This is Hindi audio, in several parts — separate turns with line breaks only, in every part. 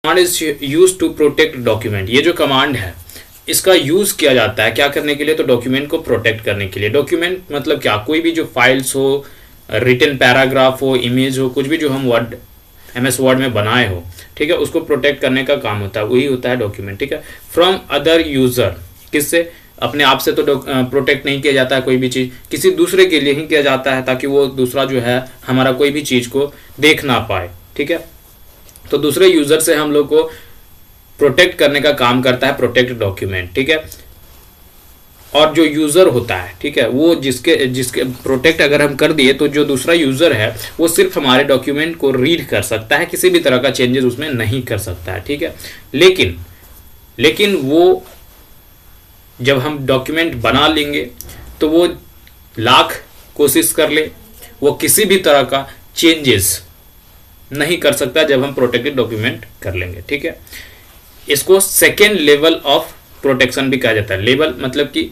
Command is use to protect document. ये जो कमांड है इसका यूज किया जाता है क्या करने के लिए, तो डॉक्यूमेंट को प्रोटेक्ट करने के लिए। डॉक्यूमेंट मतलब क्या, कोई भी जो फाइल्स हो, रिटन पैराग्राफ हो, इमेज हो, कुछ भी जो हम वर्ड MS वर्ड में बनाए हो, ठीक है, उसको प्रोटेक्ट करने का काम होता है, वही होता है डॉक्यूमेंट, ठीक है। फ्रॉम अदर यूजर, किससे, अपने आप से तो प्रोटेक्ट नहीं किया जाता है कोई भी चीज़, किसी दूसरे के लिए ही किया जाता है ताकि वो दूसरा जो है हमारा कोई भी चीज़ को देख ना पाए, ठीक है। तो दूसरे यूजर से हम लोग को प्रोटेक्ट करने का काम करता है प्रोटेक्ट डॉक्यूमेंट, ठीक है। और जो यूजर होता है, ठीक है, वो जिसके प्रोटेक्ट अगर हम कर दिए तो जो दूसरा यूजर है वो सिर्फ हमारे डॉक्यूमेंट को रीड कर सकता है, किसी भी तरह का चेंजेस उसमें नहीं कर सकता है, ठीक है। लेकिन वो जब हम डॉक्यूमेंट बना लेंगे तो वो लाख कोशिश कर ले, वो किसी भी तरह का चेंजेस नहीं कर सकता जब हम प्रोटेक्टेड डॉक्यूमेंट कर लेंगे, ठीक है। इसको सेकेंड लेवल ऑफ प्रोटेक्शन भी कहा जाता है। लेवल मतलब कि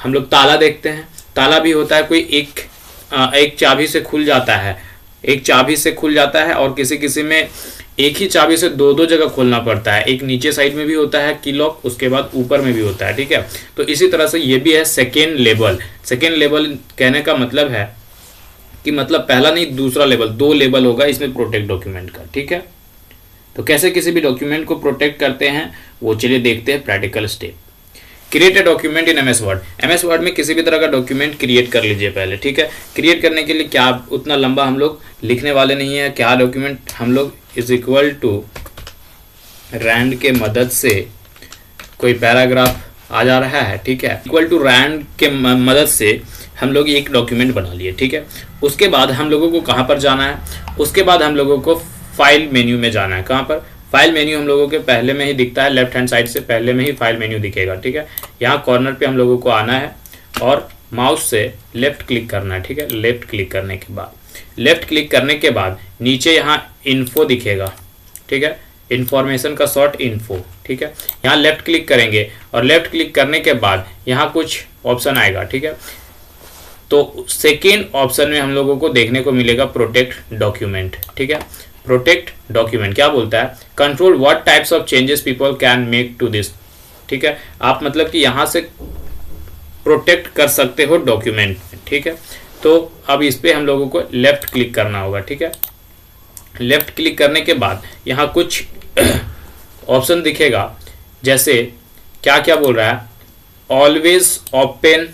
हम लोग ताला देखते हैं, ताला भी होता है, कोई एक चाबी से खुल जाता है, एक चाबी से खुल जाता है, और किसी में एक ही चाबी से दो जगह खोलना पड़ता है, एक नीचे साइड में भी होता है की लॉक, उसके बाद ऊपर में भी होता है, ठीक है। तो इसी तरह से ये भी है सेकेंड लेवल। सेकेंड लेवल कहने का मतलब है कि मतलब पहला नहीं दूसरा लेवल, 2 लेवल होगा इसमें प्रोटेक्ट डॉक्यूमेंट का, ठीक है। तो कैसे किसी भी डॉक्यूमेंट को प्रोटेक्ट करते हैं वो चलिए देखते हैं practical step. Create a document in MS word. MS word में किसी भी तरह का डॉक्यूमेंट क्रिएट कर लीजिए पहले, ठीक है। क्रिएट करने के लिए क्या उतना लंबा हम लोग लिखने वाले नहीं है, क्या डॉक्यूमेंट हम लोग इज इक्वल टू रैंड के मदद से कोई पैराग्राफ आ जा रहा है, ठीक है, इक्वल टू रैंड के मदद से हम लोग एक डॉक्यूमेंट बना लिए, ठीक है। उसके बाद हम लोगों को कहाँ पर जाना है, उसके बाद हम लोगों को फाइल मेन्यू में जाना है। कहाँ पर, फाइल मेन्यू हम लोगों के पहले में ही दिखता है, लेफ्ट हैंड साइड से पहले में ही फाइल मेन्यू दिखेगा, ठीक है। यहाँ कॉर्नर पे हम लोगों को आना है और माउस से लेफ्ट क्लिक करना है, ठीक है। लेफ्ट क्लिक करने के बाद नीचे यहाँ इन्फो दिखेगा, ठीक है, इन्फॉर्मेशन का शॉर्ट इन्फो, ठीक है। यहाँ लेफ्ट क्लिक करेंगे और लेफ्ट क्लिक करने के बाद यहाँ कुछ ऑप्शन आएगा, ठीक है। तो सेकेंड ऑप्शन में हम लोगों को देखने को मिलेगा प्रोटेक्ट डॉक्यूमेंट, ठीक है। प्रोटेक्ट डॉक्यूमेंट क्या बोलता है, control what types of changes people can make to this, ठीक है। आप मतलब कि यहाँ से प्रोटेक्ट कर सकते हो डॉक्यूमेंट, ठीक है। तो अब इस पे हम लोगों को लेफ्ट क्लिक करना होगा, ठीक है। लेफ्ट क्लिक करने के बाद यहाँ कुछ ऑप्शन दिखेगा, जैसे क्या क्या बोल रहा है, ऑलवेज ओपन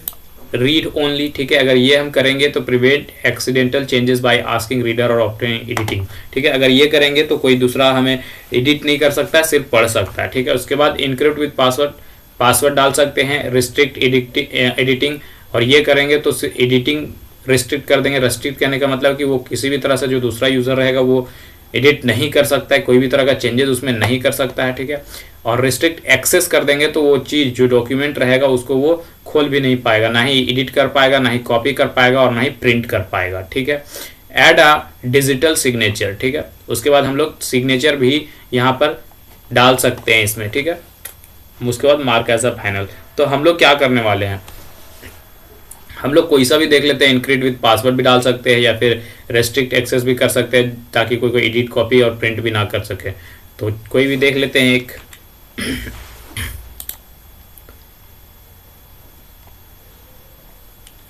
रीड ओनली, ठीक है। अगर ये हम करेंगे तो prevent accidental changes by asking reader और ऑप्टेनिंग एडिटिंग, ठीक है। अगर ये करेंगे तो कोई दूसरा हमें एडिट नहीं कर सकता है, सिर्फ पढ़ सकता है, ठीक है। उसके बाद इनक्रिप्ट विद पासवर्ड डाल सकते हैं, रिस्ट्रिक्ट एडिटिंग, और ये करेंगे तो एडिटिंग रिस्ट्रिक्ट कर देंगे। रिस्ट्रिक्ट करने का मतलब कि वो किसी भी तरह से जो दूसरा यूज़र रहेगा वो एडिट नहीं कर सकता है, कोई भी तरह का चेंजेस उसमें नहीं कर सकता है, ठीक है। और रिस्ट्रिक्ट एक्सेस कर देंगे तो वो चीज़ जो डॉक्यूमेंट रहेगा उसको वो खोल भी नहीं पाएगा, ना ही एडिट कर पाएगा, ना ही कॉपी कर पाएगा, और ना ही प्रिंट कर पाएगा, ठीक है। ऐड अ डिजिटल सिग्नेचर, ठीक है। उसके बाद हम लोग सिग्नेचर भी यहाँ पर डाल सकते हैं इसमें, ठीक है। उसके बाद मार्क एज अ फाइनल। तो हम लोग क्या करने वाले हैं, हम लोग कोई सा भी देख लेते हैं, इनक्रिप्ट विद पासवर्ड भी डाल सकते हैं या फिर रेस्ट्रिक्ट एक्सेस भी कर सकते हैं ताकि कोई एडिट कॉपी और प्रिंट भी ना कर सके। तो कोई भी देख लेते हैं एक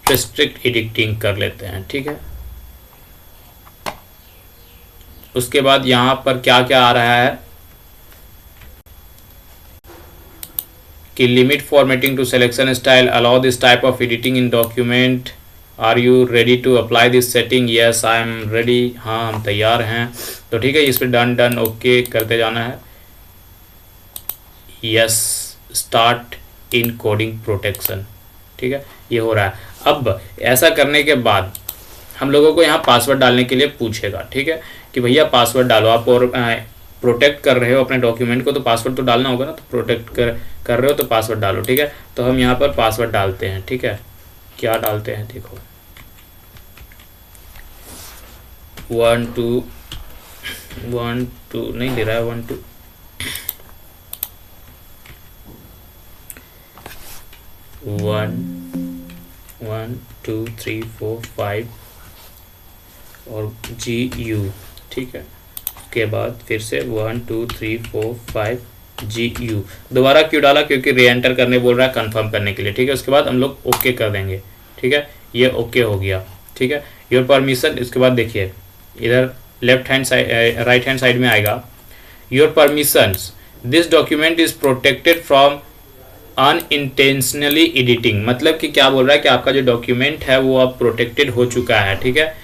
रेस्ट्रिक्ट एडिटिंग कर लेते हैं, ठीक है। उसके बाद यहाँ पर क्या क्या आ रहा है कि limit formatting to selection style, allow this type of editing in document, are you ready to apply this setting, yes I am ready, हाँ हम तैयार हैं। तो ठीक है, इस पर डन ओके करते जाना है। Yes start in coding protection, ठीक है, ये हो रहा है। अब ऐसा करने के बाद हम लोगों को यहाँ पासवर्ड डालने के लिए पूछेगा, ठीक है, कि भैया पासवर्ड डालो आप, और प्रोटेक्ट कर रहे हो अपने डॉक्यूमेंट को तो पासवर्ड तो डालना होगा ना, तो प्रोटेक्ट कर रहे हो तो पासवर्ड डालो, ठीक है। तो हम यहाँ पर पासवर्ड डालते हैं, ठीक है। क्या डालते हैं देखो, 1 2 नहीं दे रहा है, 1 2 1 1 2 3 4 5 और GU, ठीक है। के बाद फिर से 1 2 3 4 5 GU दोबारा क्यों डाला, क्योंकि री एंटर करने बोल रहा है कंफर्म करने के लिए, ठीक है। उसके बाद हम लोग ओके कर देंगे, ठीक है, ये ओके हो गया, ठीक है। योर परमिशन, इसके बाद देखिए इधर left hand side right hand side में आएगा your permissions, this document is protected from unintentionally editing, मतलब कि क्या बोल रहा है कि आपका जो डॉक्यूमेंट है वो अब प्रोटेक्टेड हो चुका है, ठीक है।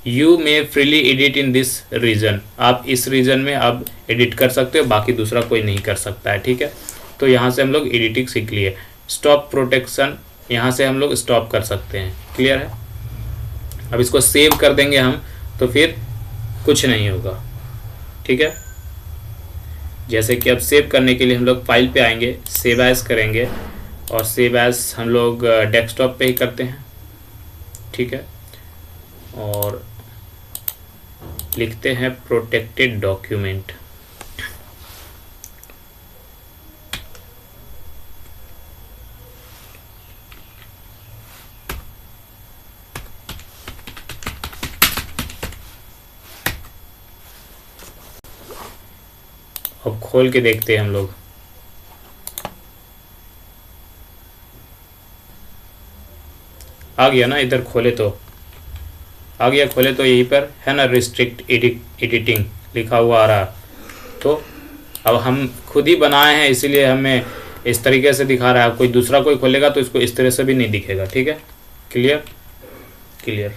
You may freely edit in this region, आप इस रीजन में अब एडिट कर सकते हो, बाकी दूसरा कोई नहीं कर सकता है, ठीक है। तो यहाँ से हम लोग एडिटिंग सीख लिए। स्टॉप प्रोटेक्शन, यहाँ से हम लोग स्टॉप कर सकते हैं, क्लियर है। अब इसको सेव कर देंगे हम, तो फिर कुछ नहीं होगा, ठीक है। जैसे कि अब सेव करने के लिए हम लोग फाइल पे आएंगे, सेव एज करेंगे, और सेव एज हम लोग डेस्कटॉप पे ही करते हैं, ठीक है। और लिखते हैं प्रोटेक्टेड डॉक्यूमेंट, अब खोल के देखते हैं हम लोग। आ गया ना, इधर खोले तो आ गया, खोले तो यहीं पर है ना रिस्ट्रिक्ट एडिटिंग लिखा हुआ आ रहा। तो अब हम खुद ही बनाए हैं, इसीलिए हमें इस तरीके से दिखा रहा है। कोई दूसरा कोई खोलेगा तो इसको इस तरह से भी नहीं दिखेगा, ठीक है। Clear clear.